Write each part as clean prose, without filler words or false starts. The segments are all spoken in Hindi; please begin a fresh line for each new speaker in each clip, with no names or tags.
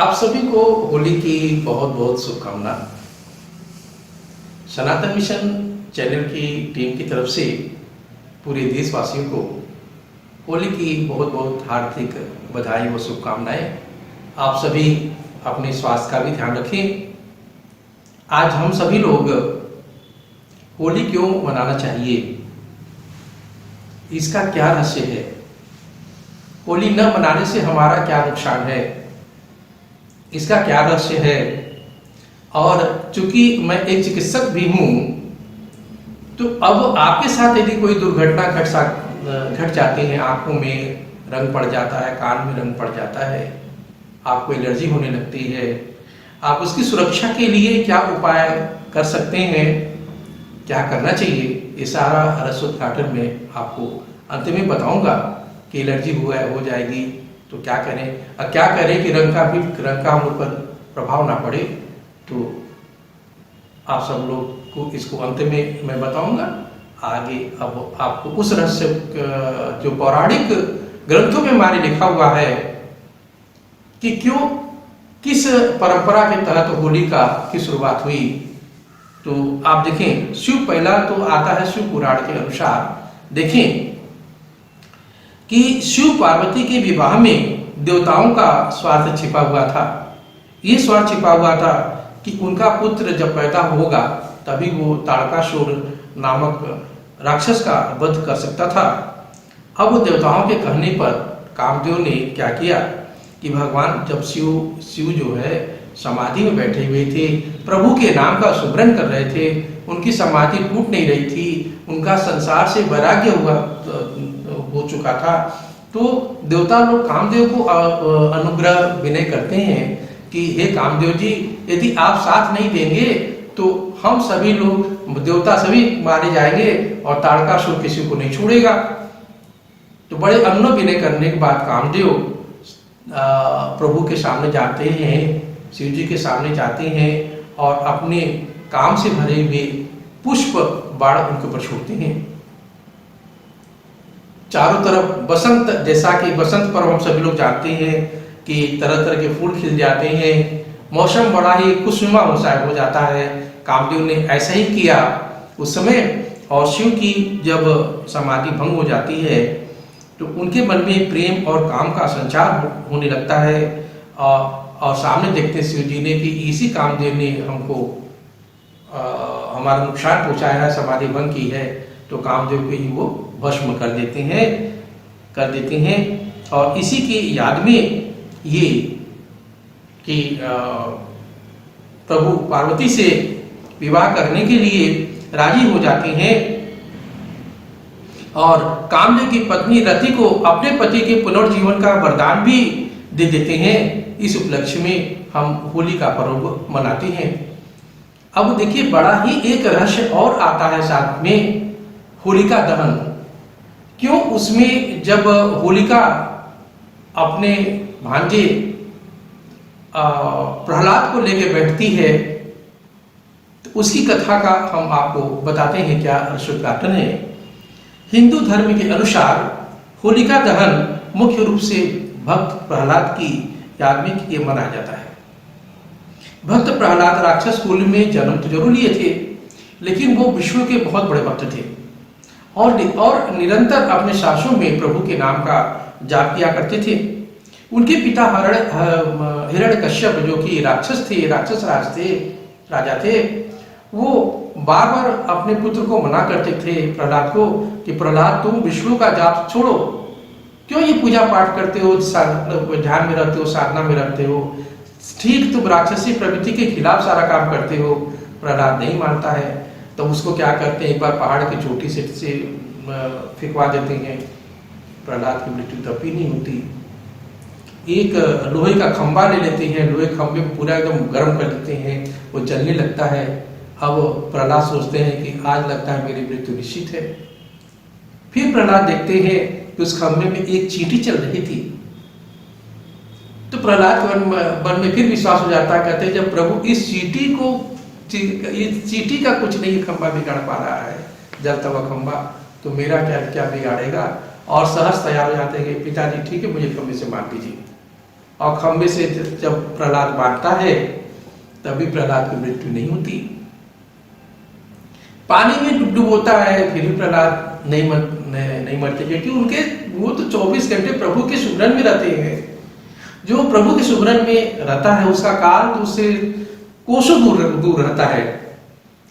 आप सभी को होली की बहुत बहुत शुभकामना। सनातन मिशन चैनल की टीम की तरफ से पूरे देशवासियों को होली की बहुत बहुत हार्दिक बधाई व शुभकामनाएं। आप सभी अपने स्वास्थ्य का भी ध्यान रखें। आज हम सभी लोग होली क्यों मनाना चाहिए, इसका क्या रहस्य है, होली न मनाने से हमारा क्या नुकसान है, इसका क्या रहस्य है। और चूंकि मैं एक चिकित्सक भी हूं, तो अब आपके साथ यदि कोई दुर्घटना घट जाती है, आंखों में रंग पड़ जाता है, कान में रंग पड़ जाता है, आपको एलर्जी होने लगती है, आप उसकी सुरक्षा के लिए क्या उपाय कर सकते हैं, क्या करना चाहिए, ये सारा रसोद्घाटन में आपको अंत में बताऊंगा कि एलर्जी हो जाएगी तो क्या करें, और क्या करें कि रंग का हम लोग पर प्रभाव ना पड़े। तो आप सब लोग को इसको अंत में मैं बताऊंगा। आगे अब आपको उस रहस्य जो पौराणिक ग्रंथों में हमारे लिखा हुआ है कि किस परंपरा के तहत होली की शुरुआत हुई, तो आप देखें। शिव पहला तो आता है शिव पुराण के अनुसार। देखें कि शिव पार्वती के विवाह में देवताओं का स्वार्थ छिपा हुआ था। ये स्वार्थ छिपा हुआ था कि उनका पुत्र जब पैदा होगा तभी वो तारकासुर नामक राक्षस का वध कर सकता था। अब देवताओं के कहने पर कामदेव ने क्या किया कि भगवान जब शिव जो है समाधि में बैठे हुए थे, प्रभु के नाम का सुमरन कर रहे थे, उनकी समाधि टूट नहीं रही थी, उनका संसार से वैराग्य हो चुका था। तो देवता लोग कामदेव को अनुग्रह विनय करते हैं कि हे कामदेव जी, यदि आप साथ नहीं देंगे तो हम सभी लोग देवता सभी मारे जाएंगे और तारकासुर किसी को नहीं छोड़ेगा। तो बड़े अनुग्रह विनय करने के बाद कामदेव प्रभु के सामने जाते हैं, शिव जी के सामने जाते हैं और अपने काम से भरे हुए पुष्प बाण उनके ऊपर छोड़ते हैं। चारों तरफ बसंत, जैसा कि बसंत पर हम सभी लोग जानते हैं कि तरह तरह के फूल खिल जाते हैं, मौसम बड़ा ही खुशनुमा हो जाता है। कामदेव ने ऐसा ही किया उस समय। और शिव की जब समाधि भंग हो जाती है तो उनके मन में प्रेम और काम का संचार होने लगता है। और सामने देखते हैं शिव जी ने कि इसी कामदेव ने हमको हमारा नुकसान पहुंचाया है, समाधि भंग की है। तो कामदेव को ही वो भस्म कर देते हैं। और इसी की याद में ये कि प्रभु पार्वती से विवाह करने के लिए राजी हो जाते हैं और कामदेव की पत्नी रति को अपने पति के पुनर्जीवन का वरदान भी दे देते हैं। इस उपलक्ष्य में हम होली का पर्व मनाते हैं। अब देखिए, बड़ा ही एक रहस्य और आता है साथ में, होलिका दहन। क्यों उसमें जब होलिका अपने भांजे प्रहलाद को लेकर बैठती है तो उसकी कथा का हम आपको बताते हैं क्या रसोद्घाटन है। हिंदू धर्म के अनुसार होलिका दहन मुख्य रूप से भक्त प्रहलाद की याद में ये मनाया जाता है। भक्त प्रहलाद राक्षस कुल में जन्म तो जरूर लिए थे, लेकिन वो विष्णु के बहुत बड़े भक्त थे और निरंतर अपने शासनों में प्रभु के नाम का जाप किया करते थे। उनके पिता हिरण्यकश्यप, जो कि राक्षस राजा थे, वो बार बार अपने पुत्र को मना करते थे, प्रहलाद को, कि प्रहलाद तुम विष्णु का जाप छोड़ो, क्यों ये पूजा पाठ करते हो, ध्यान में रहते हो, साधना में रहते हो, ठीक तुम राक्षसी प्रवृत्ति के खिलाफ सारा काम करते हो। प्रहलाद नहीं मानता है, तो उसको क्या करते हैं, एक बार पहाड़ की चोटी से फेंकवा देते हैं। प्रहलाद की मृत्यु तब भी नहीं होती। एक लोहे का खंभा ले लेते हैं, लोहे खंभे को पूरा एकदम गर्म कर देते हैं, वो जलने लगता है। अब प्रहलाद सोचते हैं कि आज लगता है मेरी मृत्यु निश्चित है। फिर प्रहलाद देखते हैं कि उस खंभे में एक चींटी चल रही थी। तो प्रहलाद के मन में फिर विश्वास हो जाता है, कहते हैं जब प्रभु इस चींटी का कुछ नहीं खंभा बिगाड़ पा रहा है, जलता हुआ खंभा, तो मेरा क्या बिगाड़ेगा। और सहज तैयार हो जाते हैं कि पिताजी ठीक है, मुझे खंभे से मार दीजिए। और खंबे से जब प्रहलाद बांटता है तभी प्रहलाद की मृत्यु नहीं होती। पानी में डुबोता है फिर भी प्रहलाद नहीं मरते, क्योंकि उनके वो तो 24 घंटे प्रभु के सुमरन में रहते हैं। जो प्रभु के सुमरन में रहता है उसका काल तो उससे कोसों दूर रहता है।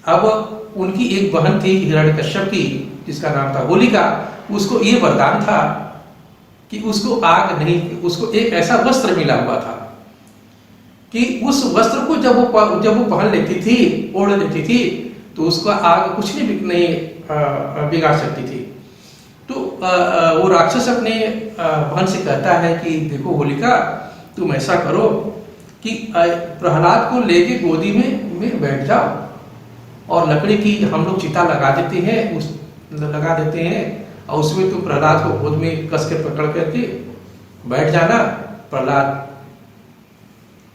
अब उनकी एक बहन थी हिरण्यकश्यप की, जिसका नाम था होलिका। उसको ये वरदान था कि उसको आग नहीं, उसको एक ऐसा वस्त्र मिला हुआ था कि उस वस्त्र को जब वो पहन लेती थी, ओढ़ लेती थी, तो उसका आग कुछ नहीं बिगाड़ सकती थी। तो वो राक्षस अपने बहन से कहता है कि देखो होलिका, तुम ऐसा करो कि प्रहलाद को लेके गोदी में बैठ जाओ और लकड़ी की हम लोग चिता लगा देते हैं और उसमें तुम प्रहलाद को गोद में कस के पकड़ करके बैठ जाना। प्रहलाद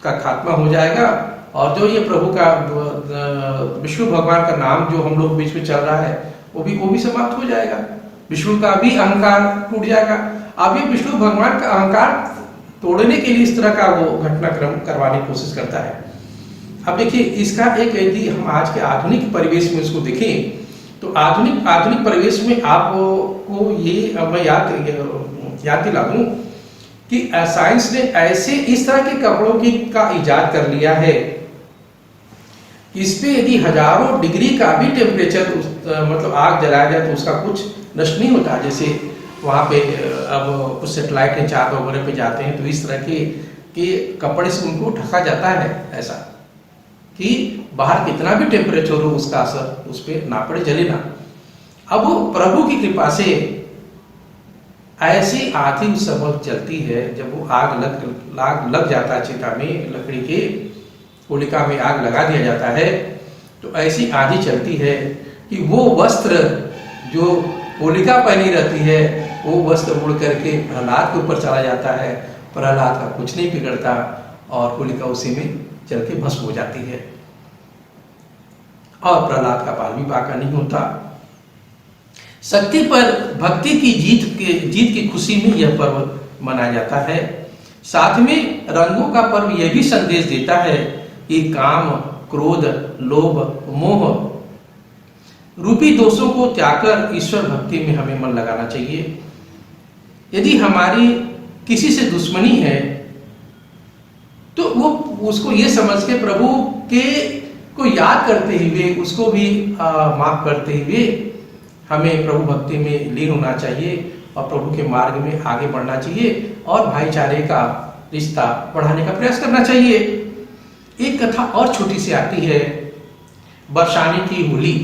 का खात्मा हो जाएगा और जो ये प्रभु का विष्णु भगवान का नाम जो हम लोग बीच में चल रहा है वो भी समाप्त हो जाएगा। विष्णु का भी अहंकार टूट जाएगा। अब ये विष्णु भगवान का अहंकार तोड़ने के लिए इस तरह का वो घटनाक्रम करवाने की कोशिश करता है। अब देखिए, इसका एक यदि हम आज के आधुनिक परिवेश में उसको देखें तो आधुनिक परिवेश में आपको ये मैं याद दिला दूं कि साइंस ने ऐसे इस तरह के कपड़ों का इजाद कर लिया है, इस पे यदि हजारों डिग्री का भी टेम्परेचर मतलब आग जलाया जाए तो उसका कुछ नष्ट नहीं होता। जैसे वहाँ पे अब कुछ सेटेलाइट या चांद वगैरह पे जाते हैं तो इस तरह के कपड़े से उनको ढका जाता है, ऐसा कि बाहर कितना भी टेम्परेचर हो उसका असर उस पर ना पड़े, जले ना। अब प्रभु की कृपा से ऐसी आधी उस समय चलती है जब वो आग लग जाता है चिता में, लकड़ी के होलिका में आग लगा दिया जाता है, तो ऐसी आधी चलती है कि वो वस्त्र जो होलिका पहनी रहती है वो वस्त्र उड़ करके प्रहलाद के ऊपर चला जाता है। प्रहलाद का कुछ नहीं बिगड़ता और होलिका उसी में चल के भस्म हो जाती है और प्रहलाद का बाल भी बाका नहीं होता। शक्ति पर भक्ति की जीत की खुशी में यह पर्व मनाया जाता है। साथ में रंगों का पर्व यह भी संदेश देता है कि काम, क्रोध, लोभ, मोह रूपी दोषों को त्याग कर ईश्वर भक्ति में हमें मन लगाना चाहिए। यदि हमारी किसी से दुश्मनी है तो वो उसको ये समझ के प्रभु के को याद करते हुए उसको भी माफ करते हुए हमें प्रभु भक्ति में लीन होना चाहिए और प्रभु के मार्ग में आगे बढ़ना चाहिए और भाईचारे का रिश्ता बढ़ाने का प्रयास करना चाहिए। एक कथा और छोटी सी आती है, बरसाने की होली।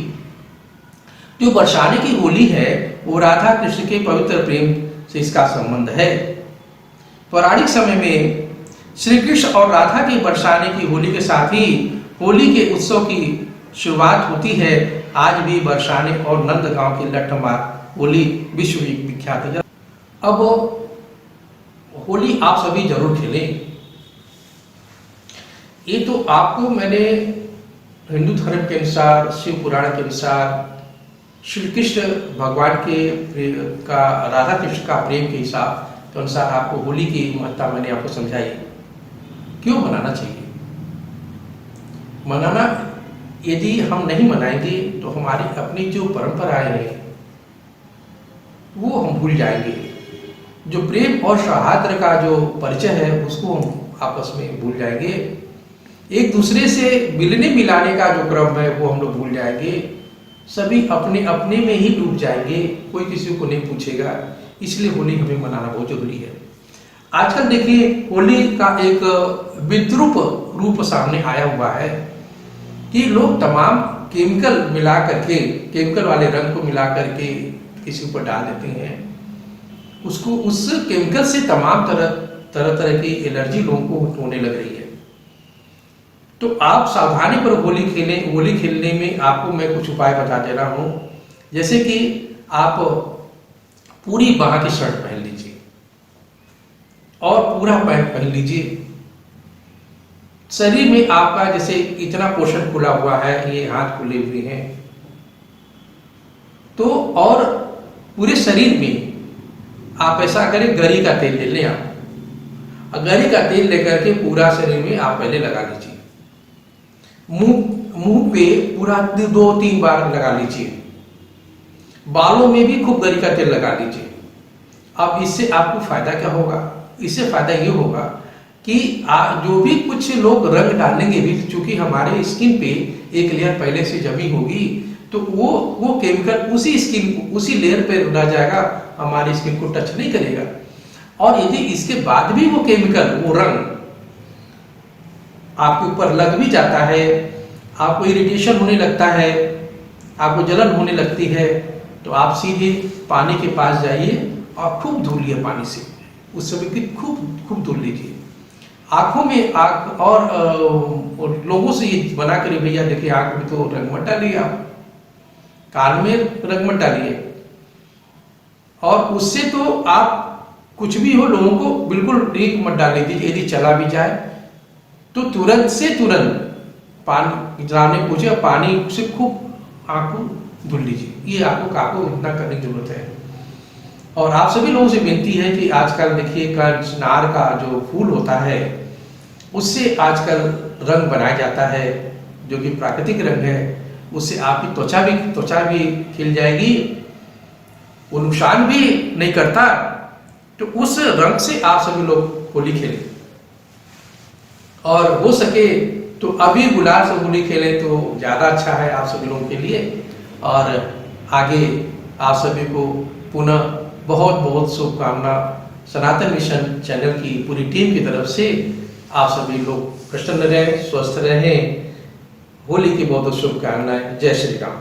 जो बरसाने की होली है वो राधा कृष्ण के पवित्र प्रेम से इसका संबंध है। पौराणिक समय में श्री कृष्ण और राधा की बरसाने की होली के साथ ही होली के उत्सव की शुरुआत होती है। आज भी बरसाने और नंदगांव की लट्ठमार होली विश्व विख्यात है। अब होली आप सभी जरूर खेलें। ये तो आपको मैंने हिंदू धर्म के अनुसार, शिव पुराण के अनुसार, श्री कृष्ण भगवान का राधा कृष्ण का प्रेम के हिसाब के अनुसार आपको होली की महत्ता मैंने आपको समझाई। क्यों मनाना चाहिए? मनाना यदि हम नहीं मनाएंगे तो हमारी अपनी जो परंपराएं हैं वो हम भूल जाएंगे। जो प्रेम और सौहार्द का जो परिचय है उसको हम आपस में भूल जाएंगे। एक दूसरे से मिलने मिलाने का जो क्रम है वो हम लोग भूल जाएंगे। सभी अपने अपने में ही डूब जाएंगे, कोई किसी को नहीं पूछेगा। इसलिए होली हमें मनाना बहुत जरूरी है। आजकल देखिए होली का एक विद्रूप रूप सामने आया हुआ है कि लोग तमाम केमिकल मिला करके, केमिकल वाले रंग को मिला करके किसी ऊपर डाल देते हैं। उसको उस केमिकल से तमाम तरह की एलर्जी लोगों को होने लग रही है। तो आप सावधानी पर होली खेलें। होली खेलने में आपको मैं कुछ उपाय बता दे रहा हूं। जैसे कि आप पूरी बाह की शर्ट पहन लीजिए और पूरा पैंट पहन लीजिए। शरीर में आपका जैसे इतना पोर्शन खुला हुआ है, ये हाथ खुले हुए हैं, तो और पूरे शरीर में आप ऐसा करें, गरी का तेल ले लें आप गरी का तेल लेकर के पूरा शरीर में आप पहले लगा लीजिए। मुंह पे पूरा 2-3 बार लगा लीजिए। बालों में भी खूब गरी का तेल लगा लीजिए। अब इससे आपको फायदा क्या होगा? इससे फायदा ये होगा कि जो भी कुछ लोग रंग डालेंगे भी, चूंकि हमारे स्किन पे एक लेयर पहले से जमी होगी, तो वो केमिकल उसी लेयर पे रह जाएगा, हमारी स्किन को टच नहीं करेगा। और यदि इसके बाद भी वो केमिकल, वो रंग आपके ऊपर लग भी जाता है, आपको इरिटेशन होने लगता है, आपको जलन होने लगती है, तो आप सीधे पानी के पास जाइए और खूब धुलिए पानी से। उस समय की खूब धुल लीजिए। आंखों में और लोगों से ये बना कर, भैया देखिए आंख में तो रंग मत डालिए, आप कान में रंग मत डालिए। और उससे तो आप कुछ भी हो, लोगों को बिल्कुल रिंग मत डालने दीजिए। यदि चला भी जाए तो तुरंत से तुरंत पानी जलाने पूछे, पानी से खूब आंख को धुल लीजिए। ये आपको इतना करने की जरूरत है। और आप सभी लोगों से विनती है कि आजकल देखिए चिनार का जो फूल होता है, उससे आजकल रंग बनाया जाता है, जो कि प्राकृतिक रंग है। उससे आपकी त्वचा भी खिल जाएगी, वो नुकसान भी नहीं करता। तो उस रंग से आप सभी लोग होली खेलें, और हो सके तो अभी गुलाल से होली खेलें तो ज़्यादा अच्छा है आप सभी लोगों के लिए। और आगे आप सभी को पुनः बहुत बहुत शुभकामना सनातन मिशन चैनल की पूरी टीम की तरफ से। आप सभी लोग प्रसन्न रहें, स्वस्थ रहें। होली की बहुत बहुत शुभकामनाएं। जय श्री राम।